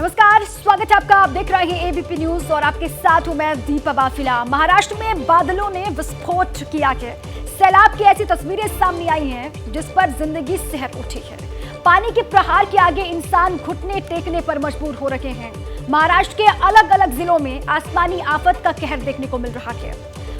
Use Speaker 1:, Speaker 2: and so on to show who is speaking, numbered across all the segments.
Speaker 1: नमस्कार, स्वागत है आपका। आप देख रहे हैं एबीपी न्यूज और आपके साथ हूं मैं दीपा बाफिला। महाराष्ट्र में बादलों ने विस्फोट किया है। सैलाब की ऐसी तस्वीरें सामने आई हैं जिस पर जिंदगी सिहर उठी है। पानी के प्रहार के आगे इंसान घुटने टेकने पर मजबूर हो रहे हैं। महाराष्ट्र के अलग अलग जिलों में आसमानी आफत का कहर देखने को मिल रहा है।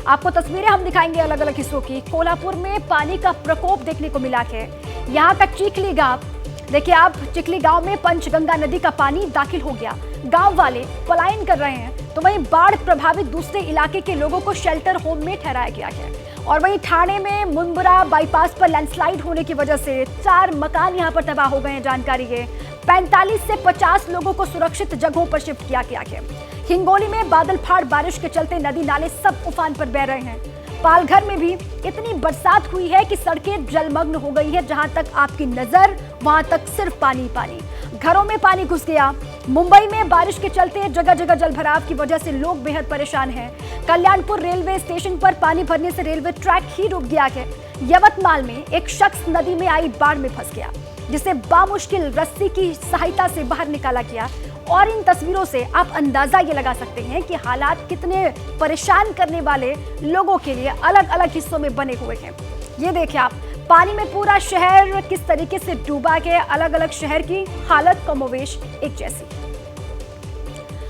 Speaker 1: आपको तस्वीरें हम दिखाएंगे अलग अलग हिस्सों की। कोल्हापुर में पानी का प्रकोप देखने को मिला है। यहाँ का चिखली गांव देखिए आप, चिखली गांव में पंचगंगा नदी का पानी दाखिल हो गया। गांव वाले पलायन कर रहे हैं, तो वहीं बाढ़ प्रभावित दूसरे इलाके के लोगों को शेल्टर होम में ठहराया गया है। और वहीं ठाणे में मुंबरा बाईपास पर लैंडस्लाइड होने की वजह से 4 मकान यहां पर तबाह हो गए हैं। जानकारी है 45 से 50 लोगों को सुरक्षित जगहों पर शिफ्ट किया गया है। हिंगोली में बादल फाड़ बारिश के चलते नदी नाले सब उफान पर बह रहे हैं। पालघर में भी इतनी बरसात हुई है कि सड़कें जलमग्न हो गई है। जहां तक आपकी नजर वहां तक सिर्फ पानी पानी, घरों में पानी घुस गया। मुंबई में बारिश के चलते जगह जगह जलभराव की वजह से लोग बेहद परेशान हैं। कल्याणपुर रेलवे स्टेशन पर पानी भरने से रेलवे ट्रैक ही डूब गया है। यवतमाल में एक शख्स नदी में आई बाढ़ में फंस गया, जिसे बामुश्किल रस्सी की सहायता से बाहर निकाला गया। और इन तस्वीरों से आप अंदाजा ये लगा सकते हैं कि हालात कितने परेशान करने वाले लोगों के लिए अलग अलग हिस्सों में बने हुए हैं। ये देखिए आप, पानी में पूरा शहर किस तरीके से डूबा है। अलग अलग शहर की हालत कमोवेश एक जैसी।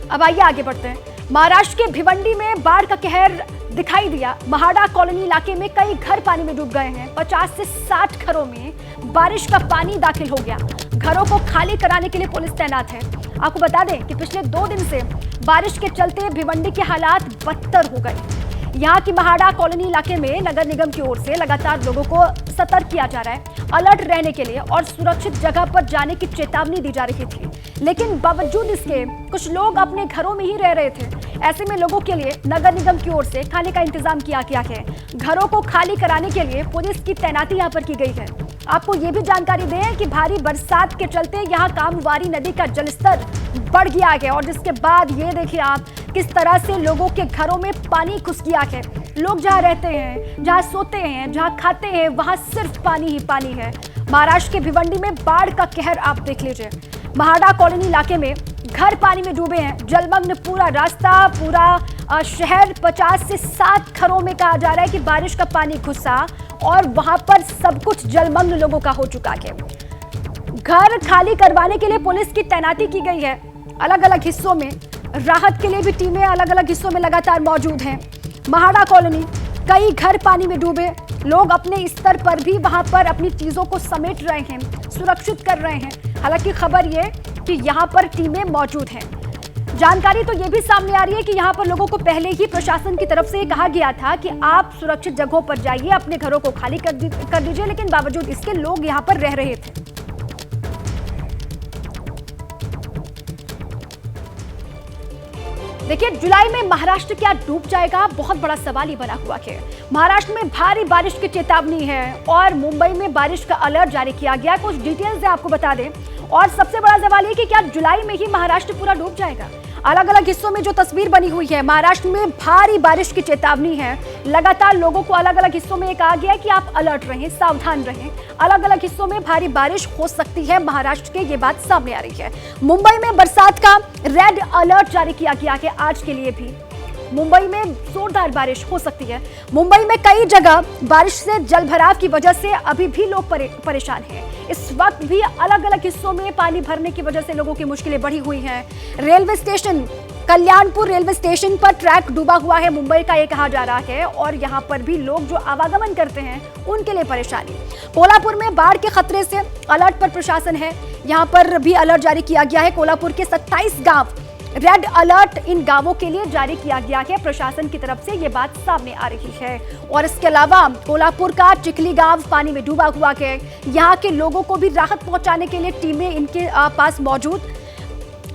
Speaker 1: अब आइए आगे बढ़ते हैं। महाराष्ट्र के भिवंडी में बाढ़ का कहर दिखाई दिया। महाड़ा कॉलोनी इलाके में कई घर पानी में डूब गए हैं। 50 से 60 घरों में बारिश का पानी दाखिल हो गया। घरों को खाली कराने के लिए पुलिस तैनात है। आपको बता दें कि पिछले 2 दिन से बारिश के चलते भिवंडी के हालात बदतर हो गए। यहाँ की महाड़ा कॉलोनी इलाके में नगर निगम की ओर से लगातार लोगों को सतर्क किया जा रहा है, अलर्ट रहने के लिए और सुरक्षित जगह पर जाने की चेतावनी दी जा रही थी। लेकिन बावजूद इसके कुछ लोग अपने घरों में ही रह रहे थे। ऐसे में लोगों के लिए नगर निगम की ओर से खाने का इंतजाम किया गया है। घरों को खाली कराने के लिए पुलिस की तैनाती यहाँ पर की गई है। आपको ये भी जानकारी दें कि भारी बरसात के चलते यहाँ कामवारी नदी का जलस्तर बढ़ गया है। और जिसके बाद ये देखिए आप किस तरह से लोगों के घरों में पानी घुस गया है। लोग जहाँ रहते हैं, जहाँ सोते हैं, जहाँ खाते हैं, वहाँ सिर्फ पानी ही पानी है। महाराष्ट्र के भिवंडी में बाढ़ का कहर आप देख लीजिए। महाड़ा कॉलोनी इलाके में घर पानी में डूबे हैं, जलमग्न पूरा रास्ता, पूरा शहर। 50 से 60 घरों में कहा जा रहा है कि बारिश का पानी घुसा और वहां पर सब कुछ जलमग्न लोगों का हो चुका है। घर खाली करवाने के लिए पुलिस की तैनाती की गई है। अलग अलग हिस्सों में राहत के लिए भी टीमें अलग अलग हिस्सों में लगातार मौजूद हैं। महाड़ा कॉलोनी, कई घर पानी में डूबे। लोग अपने स्तर पर भी वहां पर अपनी चीजों को समेट रहे हैं, सुरक्षित कर रहे हैं। हालांकि खबर यह कि यहां पर टीमें मौजूद हैं। जानकारी तो ये भी सामने आ रही है कि यहाँ पर लोगों को पहले ही प्रशासन की तरफ से कहा गया था कि आप सुरक्षित जगहों पर जाइए, अपने घरों को खाली कर दीजिए, लेकिन बावजूद इसके लोग यहाँ पर रह रहे थे। देखिए, जुलाई में महाराष्ट्र क्या डूब जाएगा, बहुत बड़ा सवाल ही बना हुआ है। महाराष्ट्र में भारी बारिश की चेतावनी है और मुंबई में बारिश का अलर्ट जारी किया गया। कुछ डिटेल्स है आपको बता दें। और सबसे बड़ा सवाल ये कि क्या जुलाई में ही महाराष्ट्र पूरा डूब जाएगा। अलग अलग हिस्सों में जो तस्वीर बनी हुई है, महाराष्ट्र में भारी बारिश की चेतावनी है। लगातार लोगों को अलग अलग हिस्सों में कहा गया है कि आप अलर्ट रहें, सावधान रहें। अलग अलग हिस्सों में भारी बारिश हो सकती है महाराष्ट्र के, ये बात सामने आ रही है। मुंबई में बरसात का रेड अलर्ट जारी किया गया है आज के लिए भी। मुंबई में जोरदार बारिश हो सकती है। मुंबई में कई जगह बारिश से जलभराव की वजह से अभी भी लोग परेशान हैं। इस वक्त भी अलग अलग हिस्सों में पानी भरने की वजह से लोगों की मुश्किलें बढ़ी हुई हैं। Railway station, Kalyanpur railway station पर ट्रैक डूबा हुआ है मुंबई का, ये कहा जा रहा है। और यहाँ पर भी लोग जो आवागमन करते हैं उनके लिए परेशानी। कोल्हापुर में बाढ़ के खतरे से अलर्ट पर प्रशासन है। यहाँ पर भी अलर्ट जारी किया गया है। कोल्हापुर के 27 गांव रेड अलर्ट इन गांवों के लिए जारी किया गया है प्रशासन की तरफ से, ये बात सामने आ रही है। और इसके अलावा कोल्हापुर का चिखली गांव पानी में डूबा हुआ है। यहाँ के लोगों को भी राहत पहुंचाने के लिए टीमें इनके पास मौजूद।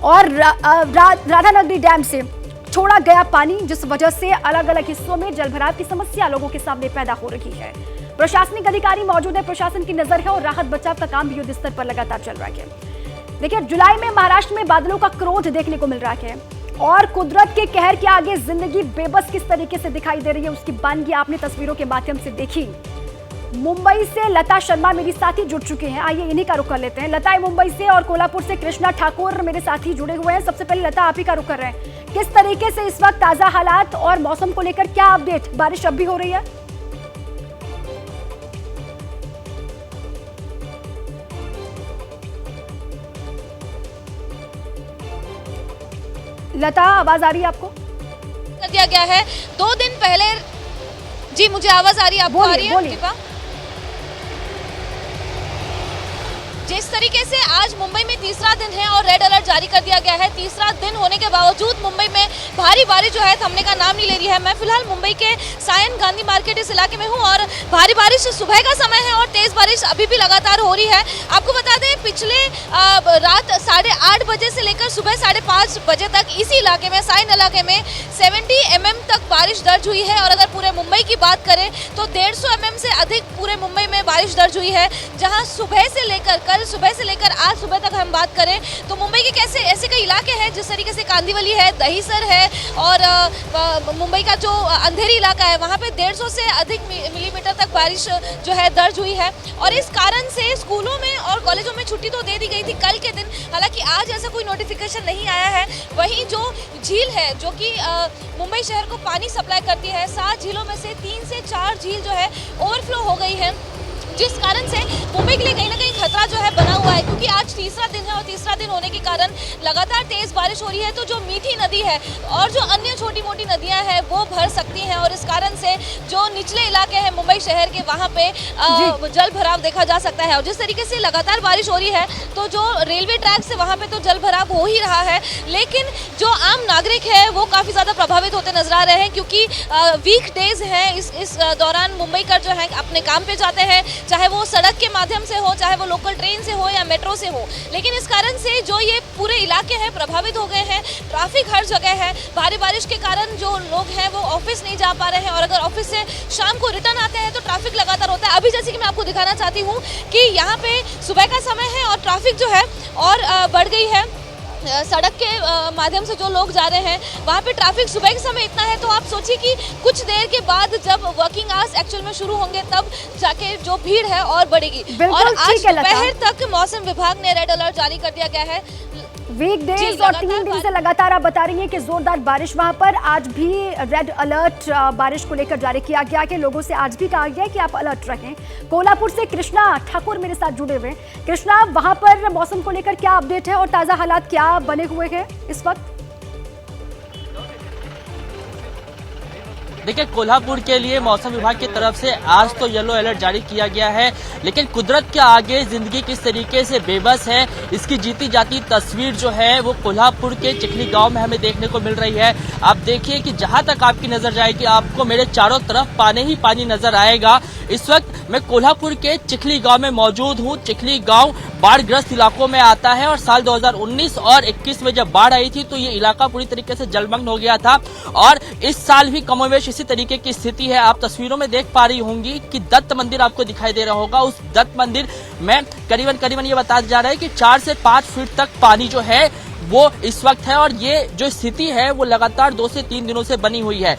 Speaker 1: और राधानगरी डैम से छोड़ा गया पानी, जिस वजह से अलग अलग हिस्सों में जलभराव की समस्या लोगों के सामने पैदा हो रही है। प्रशासनिक अधिकारी मौजूद है, प्रशासन की नजर है और राहत बचाव का काम भी युद्ध स्तर पर लगातार चल रहा है। देखिए, जुलाई में महाराष्ट्र में बादलों का क्रोध देखने को मिल रहा है और कुदरत के कहर के आगे जिंदगी बेबस किस तरीके से दिखाई दे रही है उसकी बानगी आपने तस्वीरों के माध्यम से देखी। मुंबई से लता शर्मा मेरी साथी जुड़ चुके हैं, आइए इन्हीं का रुख कर लेते हैं। लता मुंबई से और कोल्हापुर से कृष्णा ठाकुर मेरे साथी जुड़े हुए हैं। सबसे पहले लता, आप ही का रुख कर रहे हैं, किस तरीके से इस वक्त ताजा हालात और मौसम को लेकर क्या अपडेट? बारिश अब भी हो रही है? लता, आवाज आ रही है आपको?
Speaker 2: कर दिया गया है 2 दिन पहले। जी, मुझे आवाज आ रही है, आपको आ रही है दीपा? जिस तरीके से आज मुंबई में तीसरा दिन है और रेड अलर्ट जारी कर दिया गया है, तीसरा दिन होने के बावजूद मुंबई में भारी बारिश जो है थमने का नाम नहीं ले रही है। मैं फिलहाल मुंबई के सायन गांधी मार्केट इस इलाके में हूं और भारी बारिश सुबह का समय है और तेज बारिश अभी भी लगातार हो रही है। आपको बता दें, पिछले रात 8:30 बजे से लेकर सुबह 5:30 बजे तक इसी इलाके में, सायन इलाके में 70 mm तक बारिश दर्ज हुई है। और अगर पूरे मुंबई की बात करें तो 150 mm से अधिक पूरे मुंबई में बारिश दर्ज हुई है। जहां सुबह से लेकर सुबह से लेकर आज सुबह तक हम बात करें तो मुंबई के ऐसे कई इलाके हैं, जिस तरीके से कांदिवली है, दहीसर है और मुंबई का जो अंधेरी इलाका है वहां पे 150 से अधिक मिलीमीटर तक बारिश जो है दर्ज हुई है। और इस कारण से स्कूलों में और कॉलेजों में छुट्टी तो दे दी गई थी कल के दिन, हालांकि आज ऐसा कोई नोटिफिकेशन नहीं आया है। वहीं जो झील है जो कि मुंबई शहर को पानी सप्लाई करती है, 7 झीलों में से 3 से 4 झील जो है ओवरफ्लो हो गई है, जिस कारण से मुंबई के लिए कहीं ना कहीं खतरा जो है बना हुआ है। क्योंकि आज तीसरा दिन है और तीसरा दिन होने के कारण लगातार तेज बारिश हो रही है, तो जो मीठी नदी है और जो अन्य छोटी मोटी नदियां हैं वो भर सकती हैं और इस कारण से जो निचले इलाके हैं मुंबई शहर के वहां पे जल भराव देखा जा सकता है। और जिस तरीके से लगातार बारिश हो रही है तो जो रेलवे ट्रैक से वहां पे तो जल भराव हो ही रहा है, लेकिन जो आम नागरिक है वो काफी ज्यादा प्रभावित होते नजर आ रहे हैं। क्योंकि वीक डेज है, इस दौरान मुंबई का जो है अपने काम पे जाते हैं, चाहे वो सड़क के माध्यम से हो, चाहे वो लोकल ट्रेन से हो या मेट्रो से हो। लेकिन इस कारण से जो ये पूरे इलाके हैं प्रभावित हो गए हैं, ट्रैफिक हर जगह है। भारी बारिश के कारण जो लोग हैं वो ऑफिस नहीं जा पा रहे हैं और अगर ऑफिस से शाम को रिटर्न आते हैं तो ट्रैफिक लगातार होता है। अभी जैसे कि मैं आपको दिखाना चाहती हूँ कि यहाँ पे सुबह का समय है और ट्रैफिक जो है और बढ़ गई है। सड़क के माध्यम से जो लोग जा रहे हैं वहाँ पे ट्रैफिक सुबह के समय इतना है, तो आप सोचिए कि कुछ देर के बाद जब वर्किंग आवर्स एक्चुअल में शुरू होंगे तब जाके जो भीड़ है और बढ़ेगी। और आज दोपहर तक मौसम विभाग ने रेड अलर्ट जारी कर दिया गया है।
Speaker 1: वीकडेज और 3 दिन से लगातार आप बता रही हैं कि जोरदार बारिश वहां पर, आज भी रेड अलर्ट बारिश को लेकर जारी किया गया कि लोगों से आज भी कहा गया है कि आप अलर्ट रखें। कोल्हापुर से कृष्णा ठाकुर मेरे साथ जुड़े हुए। कृष्णा, वहां पर मौसम को लेकर क्या अपडेट है और ताजा हालात क्या बने हुए हैं इस वक्त?
Speaker 3: देखिए, कोल्हापुर के लिए मौसम विभाग की तरफ से आज तो येलो अलर्ट जारी किया गया है, लेकिन कुदरत के आगे जिंदगी किस तरीके से बेबस है, इसकी जीती जाती तस्वीर जो है वो कोल्हापुर के चिखली गांव में हमें देखने को मिल रही है। आप देखिए कि जहां तक आपकी नजर जाएगी आपको मेरे चारों तरफ पानी ही पानी नजर आएगा। इस वक्त मैं कोल्हापुर के चिखली गांव में मौजूद हूं। चिखली गांव बाढ़ग्रस्त इलाकों में आता है और साल 2019 और 21 में जब बाढ़ आई थी तो ये इलाका पूरी तरीके से जलमग्न हो गया था और इस साल भी कमोवेश इसी तरीके की स्थिति है। आप तस्वीरों में देख पा रही होंगी कि दत्त मंदिर आपको दिखाई दे रहा होगा। उस दत्त मंदिर में करीबन ये बताया जा रहा है कि 4 से 5 फीट तक पानी जो है वो इस वक्त है और ये जो स्थिति है वो लगातार 2 से 3 दिनों से बनी हुई है।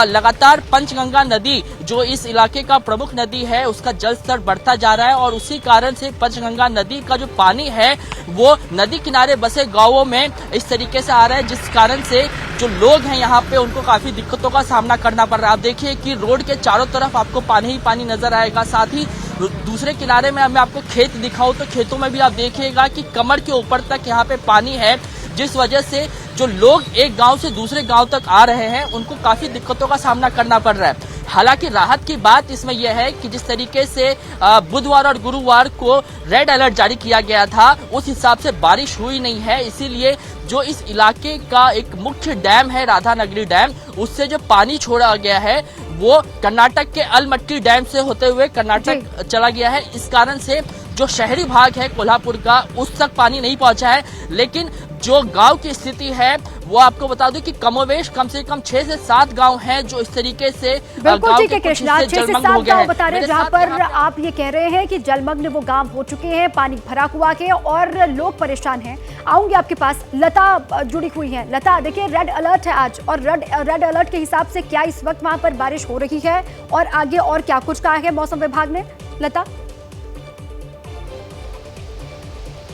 Speaker 3: लगातार पंचगंगा नदी जो इस इलाके का प्रमुख नदी है उसका जल स्तर बढ़ता जा रहा है और उसी कारण से पंचगंगा नदी का जो पानी है वो नदी किनारे बसे गांवों में इस तरीके से आ रहा है, जिस कारण से जो लोग हैं यहाँ पे उनको काफी दिक्कतों का सामना करना पड़ रहा है। आप देखिए कि रोड के चारों तरफ आपको पानी ही पानी नजर आएगा, साथ ही दूसरे किनारे में मैं आपको खेत दिखाऊं तो खेतों में भी आप देखिएगा कि कमर के ऊपर तक यहाँ पे पानी है, जिस वजह से जो लोग एक गांव से दूसरे गांव तक आ रहे हैं उनको काफी दिक्कतों का सामना करना पड़ रहा है। हालांकि राहत की बात इसमें यह है कि जिस तरीके से बुधवार और गुरुवार को रेड अलर्ट जारी किया गया था उस हिसाब से बारिश हुई नहीं है, इसीलिए जो इस इलाके का एक मुख्य डैम है राधानगरी डैम, उससे जो पानी छोड़ा गया है वो कर्नाटक के अलमट्टी डैम से होते हुए कर्नाटक चला गया है। इस कारण से जो शहरी भाग है कोल्हापुर का उस तक पानी नहीं पहुंचा है, लेकिन जो गांव की स्थिति है वो आपको बता दूं कि कमोवेश कम से कम 6 से 7 गांव हैं जो इस तरीके से
Speaker 1: बिल्कुल ठीक है कृष्णा, 6 से 7 गांव बता रहे हैं जहां पर
Speaker 3: यहाँ
Speaker 1: आप ये कह रहे हैं कि जलमग्न वो गांव हो चुके हैं, पानी भरा हुआ है और लोग परेशान हैं। आऊंगी आपके पास, लता जुड़ी हुई है। लता, देखिए रेड अलर्ट है आज और रेड अलर्ट के हिसाब से क्या इस वक्त वहां पर बारिश हो रही है और आगे और क्या कुछ कहा है मौसम विभाग ने? लता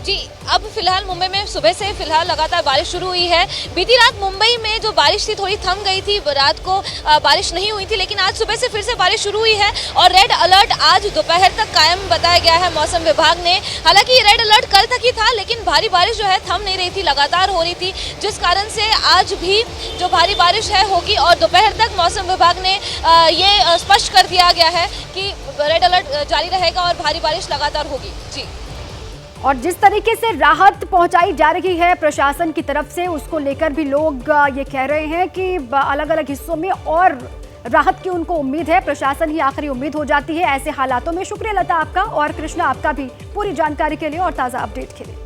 Speaker 2: जी, अब फिलहाल मुंबई में सुबह से फिलहाल लगातार बारिश शुरू हुई है। बीती रात मुंबई में जो बारिश थी थोड़ी थम गई थी, रात को बारिश नहीं हुई थी, लेकिन आज सुबह से फिर से बारिश शुरू हुई है और रेड अलर्ट आज दोपहर तक कायम बताया गया है मौसम विभाग ने। हालांकि ये रेड अलर्ट कल तक ही था, लेकिन भारी बारिश जो है थम नहीं रही थी, लगातार हो रही थी, जिस कारण से आज भी जो भारी बारिश है होगी और दोपहर तक मौसम विभाग ने ये स्पष्ट कर दिया गया है कि रेड अलर्ट जारी रहेगा और भारी बारिश लगातार होगी। जी,
Speaker 1: और जिस तरीके से राहत पहुंचाई जा रही है प्रशासन की तरफ से, उसको लेकर भी लोग ये कह रहे हैं कि अलग अलग हिस्सों में और राहत की उनको उम्मीद है। प्रशासन ही आखिरी उम्मीद हो जाती है ऐसे हालातों में। शुक्रिया लता आपका और कृष्णा आपका भी पूरी जानकारी के लिए और ताज़ा अपडेट के लिए।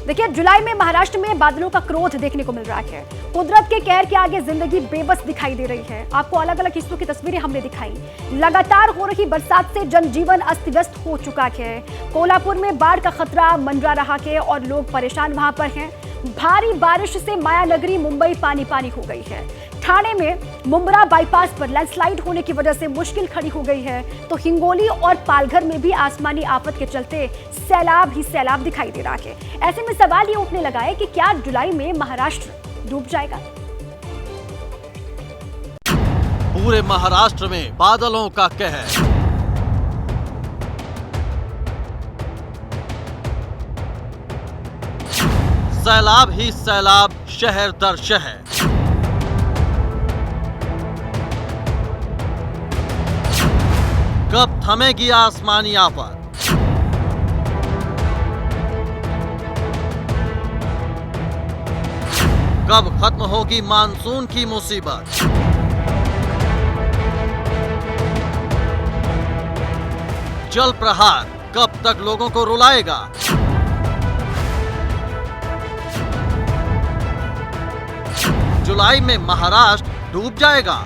Speaker 1: देखिए, जुलाई में महाराष्ट्र में बादलों का क्रोध देखने को मिल रहा है। कुदरत के कहर के आगे जिंदगी बेबस दिखाई दे रही है। आपको अलग अलग हिस्सों की तस्वीरें हमने दिखाई। लगातार हो रही बरसात से जनजीवन अस्त व्यस्त हो चुका है। कोल्हापुर में बाढ़ का खतरा मंडरा रहा है और लोग परेशान वहां पर हैं। भारी बारिश से मायानगरी मुंबई पानी पानी हो गई है। ठाणे में मुंब्रा बाईपास पर लैंडस्लाइड होने की वजह से मुश्किल खड़ी हो गई है, तो हिंगोली और पालघर में भी आसमानी आफत के चलते सैलाब ही सैलाब दिखाई दे रहा है। ऐसे में सवाल ये उठने लगा है कि क्या जुलाई में महाराष्ट्र डूब जाएगा?
Speaker 4: पूरे महाराष्ट्र में बादलों का कहर। सैलाब ही सैलाब, शहर दर शहर। कब थमेगी आसमानी आफत? कब खत्म होगी मानसून की मुसीबत? जल प्रहार कब तक लोगों को रुलाएगा? जुलाई में महाराष्ट्र डूब जाएगा।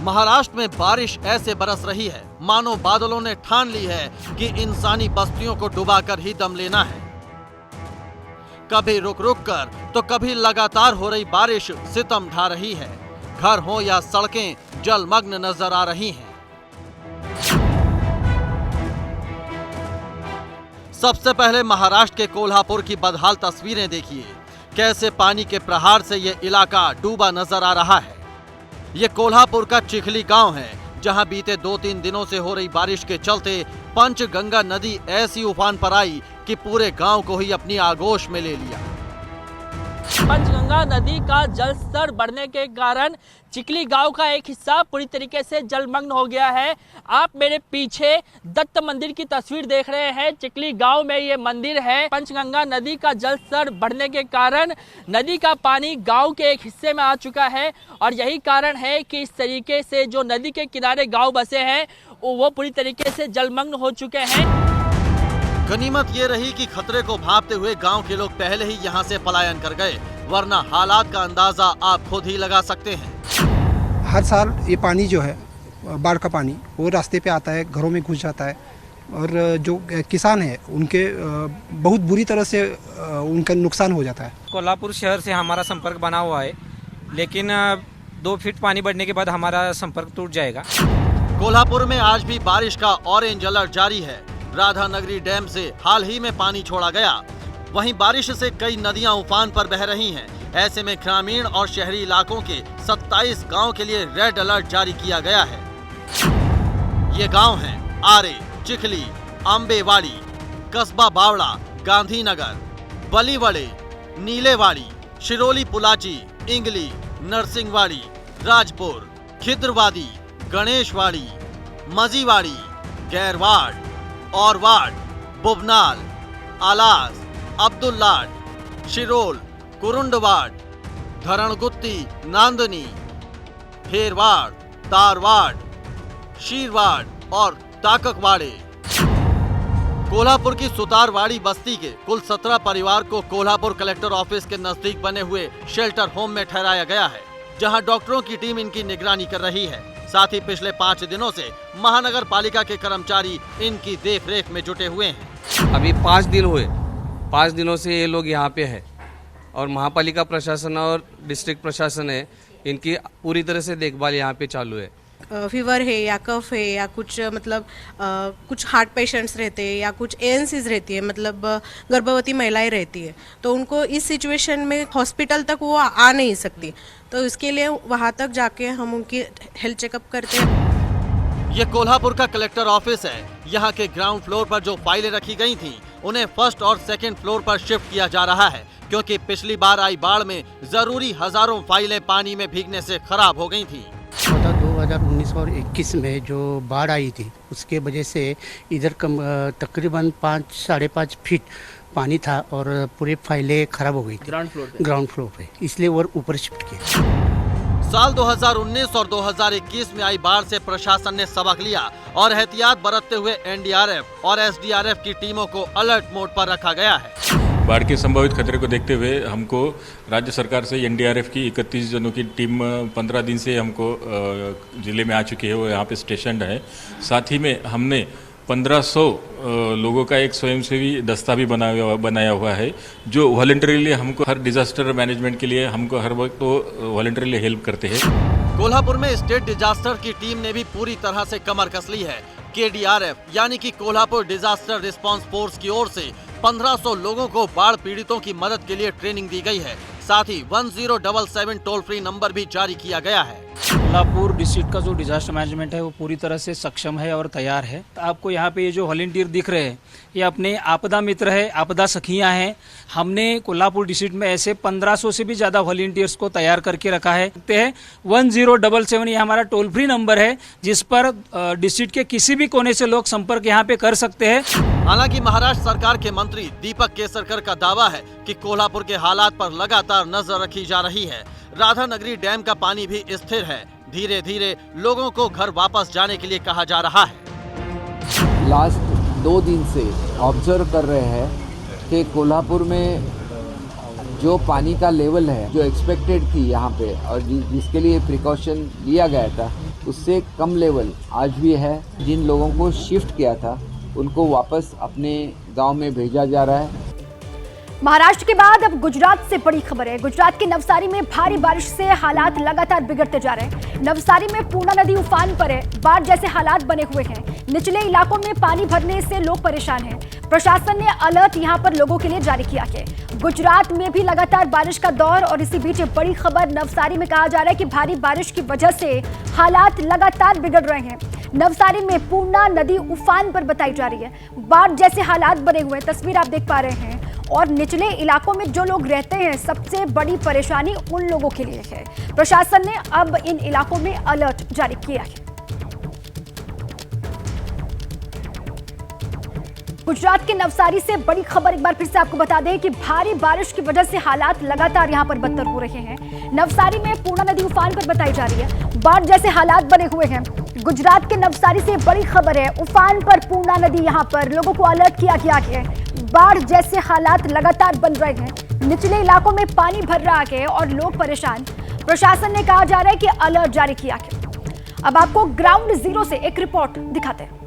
Speaker 4: महाराष्ट्र में बारिश ऐसे बरस रही है मानो बादलों ने ठान ली है कि इंसानी बस्तियों को डुबाकर ही दम लेना है। कभी रुक रुक कर तो कभी लगातार हो रही बारिश सितम ढा रही है। घर हो या सड़कें जलमग्न नजर आ रही हैं। सबसे पहले महाराष्ट्र के कोल्हापुर की बदहाल तस्वीरें देखिए। कैसे पानी के प्रहार से ये इलाका डूबा नजर आ रहा है। ये कोल्हापुर का चिखली गांव है, जहां बीते 2-3 दिनों से हो रही बारिश के चलते पंचगंगा नदी ऐसी उफान पर आई कि पूरे गांव को ही अपनी आगोश में ले लिया।
Speaker 3: पंचगंगा नदी का जल स्तर बढ़ने के कारण चिखली गांव का एक हिस्सा पूरी तरीके से जलमग्न हो गया है। आप मेरे पीछे दत्त मंदिर की तस्वीर देख रहे हैं। चिखली गांव में ये मंदिर है। पंचगंगा नदी का जल स्तर बढ़ने के कारण नदी का पानी गांव के एक हिस्से में आ चुका है और यही कारण है कि इस तरीके से जो नदी के किनारे गांव बसे हैं वो पूरी तरीके से जलमग्न हो चुके हैं।
Speaker 4: गनीमत ये रही कि खतरे को भांपते हुए गांव के लोग पहले ही यहां से पलायन कर गए, वरना हालात का अंदाजा आप खुद ही लगा सकते हैं।
Speaker 5: हर साल ये पानी जो है, बाढ़ का पानी, वो रास्ते पे आता है, घरों में घुस जाता है और जो किसान है उनके बहुत बुरी तरह से उनका नुकसान हो जाता है।
Speaker 6: कोल्हापुर शहर से हमारा संपर्क बना हुआ है, लेकिन 2 फीट पानी बढ़ने के बाद हमारा संपर्क टूट जाएगा।
Speaker 4: कोल्हापुर में आज भी बारिश का ऑरेंज अलर्ट जारी है। राधानगरी डैम से हाल ही में पानी छोड़ा गया। वहीं बारिश से कई नदियां उफान पर बह रही हैं। ऐसे में ग्रामीण और शहरी इलाकों के 27 गांव के लिए रेड अलर्ट जारी किया गया है। ये गांव हैं आरे, चिखली, अम्बेवाड़ी, कस्बा बावड़ा, गांधीनगर, बलीवड़े, नीलेवाड़ी, शिरोली पुलाची, इंगली, नरसिंहवाड़ी, राजपुर, खिद्रवादी, गणेशवाड़ी, मजीवाड़ी, गैरवाड़, औरवाड़, बुबनाल, आलास, अब्दुल्लाट, शिरोल, कुरुंडवाड़, धरणगुत्ती, नांदनी, हेरवाड़, तारवाड़, शीरवाड़ और ताककवाड़े। कोल्हापुर की सुतारवाड़ी बस्ती के कुल 17 परिवार को कोल्हापुर कलेक्टर ऑफिस के नजदीक बने हुए शेल्टर होम में ठहराया गया है, जहां डॉक्टरों की टीम इनकी निगरानी कर रही है। साथ ही पिछले 5 दिनों से महानगर पालिका के कर्मचारी इनकी देखरेख में जुटे हुए हैं।
Speaker 7: अभी 5 दिन हुए, 5 दिनों से ये लोग यहाँ पे है और महापालिका प्रशासन और डिस्ट्रिक्ट प्रशासन है, इनकी पूरी तरह से देखभाल यहाँ पे चालू है।
Speaker 8: फीवर है या कफ है या कुछ मतलब कुछ हार्ट पेशेंट्स रहते हैं या कुछ एएनसीज रहती है, मतलब गर्भवती महिलाएं रहती है, तो उनको इस सिचुएशन में हॉस्पिटल तक वो आ नहीं सकती, तो इसके लिए वहाँ तक जाके हम उनकी हेल्थ चेकअप करते हैं।
Speaker 4: ये कोल्हापुर का कलेक्टर ऑफिस है। यहाँ के ग्राउंड फ्लोर पर जो फाइलें रखी गई थीं, उन्हें फर्स्ट और सेकंड फ्लोर पर शिफ्ट किया जा रहा है, क्योंकि पिछली बार आई बाढ़ में जरूरी हजारों फाइलें पानी में भीगने से खराब हो गई थीं।
Speaker 9: 2019 और 21 में जो बाढ़ आई थी, उसके वजह से इधर तकरीबन 5-5.5 फीट पानी था और पूरी फाइलें खराब हो गई थी ग्राउंड फ्लोर पे, इसलिए वो ऊपर शिफ्ट किया।
Speaker 4: साल 2019 और 2021 में आई बाढ़ से प्रशासन ने सबक लिया और एहतियात बरतते हुए एनडीआरएफ और एसडीआरएफ की टीमों को अलर्ट मोड पर रखा गया है।
Speaker 10: बाढ़ के संभावित खतरे को देखते हुए हमको राज्य सरकार से एनडीआरएफ की 31 जनों की टीम 15 दिन से हमको जिले में आ चुकी है, वो यहाँ पे स्टेशनड है। साथ ही में हमने 1500 लोगों का एक स्वयंसेवी दस्ता भी बनाया हुआ है, जो वॉलंटरीली हमको हर डिजास्टर मैनेजमेंट के लिए हमको हर वक्त तो वॉलंटरीली हेल्प करते हैं।
Speaker 4: कोल्हापुर में स्टेट डिजास्टर की टीम ने भी पूरी तरह से कमर कस ली है। केडीआरएफ यानी कि कोल्हापुर डिजास्टर रिस्पांस फोर्स की ओर से 1500 लोगों को बाढ़ पीड़ितों की मदद के लिए ट्रेनिंग दी गई है। साथ ही 1077 टोल फ्री नंबर भी जारी किया गया है।
Speaker 11: कोल्हापुर डिस्ट्रिक्ट का जो डिजास्टर मैनेजमेंट है वो पूरी तरह से सक्षम है और तैयार है। आपको यहाँ पे ये जो वॉलंटियर दिख रहे हैं, ये अपने आपदा मित्र है, आपदा सखियाँ हैं। हमने कोल्हापुर डिस्ट्रिक्ट में ऐसे 1500 से भी ज्यादा वॉलंटियर्स को तैयार करके रखा है। 1077 ये हमारा टोल फ्री नंबर है, जिस पर डिस्ट्रिक्ट के किसी भी कोने से लोग संपर्क यहाँ पे कर सकते हैं।
Speaker 4: हालांकि महाराष्ट्र सरकार के मंत्री दीपक केसरकर का दावा है कि कोल्हापुर के हालात पर लगातार नजर रखी जा रही है। राधानगरी डैम का पानी भी स्थिर है। धीरे धीरे लोगों को घर वापस जाने के लिए कहा जा रहा है।
Speaker 12: लास्ट 2 दिन से ऑब्जर्व कर रहे हैं कि कोल्हापुर में जो पानी का लेवल है, जो एक्सपेक्टेड थी यहाँ पे और जिसके लिए प्रिकॉशन लिया गया था, उससे कम लेवल आज भी है। जिन लोगों को शिफ्ट किया था उनको वापस अपने गांव में भेजा जा रहा है।
Speaker 1: महाराष्ट्र के बाद अब गुजरात से बड़ी खबर है। गुजरात के नवसारी में भारी बारिश से हालात लगातार बिगड़ते जा रहे हैं। नवसारी में पूर्णा नदी उफान पर है। बाढ़ जैसे हालात बने हुए हैं। निचले इलाकों में पानी भरने से लोग परेशान हैं। प्रशासन ने अलर्ट यहां पर लोगों के लिए जारी किया है। गुजरात में भी लगातार बारिश का दौर और इसी बीच बड़ी खबर नवसारी में कहा जा रहा है कि भारी बारिश की वजह से हालात लगातार बिगड़ रहे हैं। नवसारी में पूर्णा नदी उफान पर बताई जा रही है। बाढ़ जैसे हालात बने हुए हैं, तस्वीर आप देख पा रहे हैं। और निचले इलाकों में जो लोग रहते हैं, सबसे बड़ी परेशानी उन लोगों के लिए है। प्रशासन ने अब इन इलाकों में अलर्ट जारी किया है। गुजरात के नवसारी से बड़ी खबर एक बार फिर से आपको बता दें कि भारी बारिश की वजह से हालात लगातार यहां पर बदतर हो रहे हैं। नवसारी में पूर्णा नदी उफान पर बताई जा रही है। बाढ़ जैसे हालात बने हुए हैं। गुजरात के नवसारी से बड़ी खबर है। उफान पर पूर्णा नदी, यहां पर लोगों को अलर्ट किया गया है। बाढ़ जैसे हालात लगातार बन रहे हैं। निचले इलाकों में पानी भर रहा है और लोग परेशान। प्रशासन ने कहा जा रहा है कि अलर्ट जारी किया है। अब आपको ग्राउंड जीरो से एक रिपोर्ट दिखाते हैं।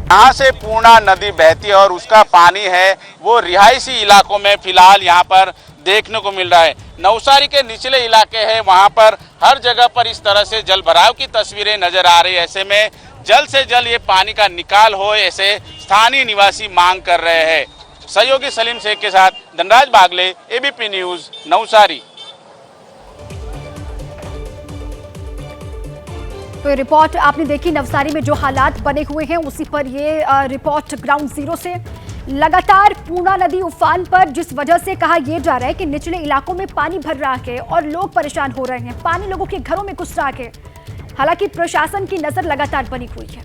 Speaker 13: यहाँ से पूर्णा नदी बहती है और उसका पानी है वो रिहायशी इलाकों में फिलहाल यहाँ पर देखने को मिल रहा है। नवसारी के निचले इलाके हैं, वहाँ पर हर जगह पर इस तरह से जल भराव की तस्वीरें नजर आ रही है। ऐसे में जल्द से जल्द ये पानी का निकाल हो, ऐसे स्थानीय निवासी मांग कर रहे हैं। सहयोगी सलीम शेख के साथ धनराज बागले, एबीपी न्यूज, नवसारी।
Speaker 1: तो ये रिपोर्ट आपने देखी। नवसारी में जो हालात बने हुए हैं उसी पर ये रिपोर्ट ग्राउंड जीरो से। लगातार पूर्णा नदी उफान पर, जिस वजह से कहा यह जा रहा है कि निचले इलाकों में पानी भर रहा है और लोग परेशान हो रहे हैं। पानी लोगों के घरों में घुस रहा है। हालांकि प्रशासन की नजर लगातार बनी हुई है।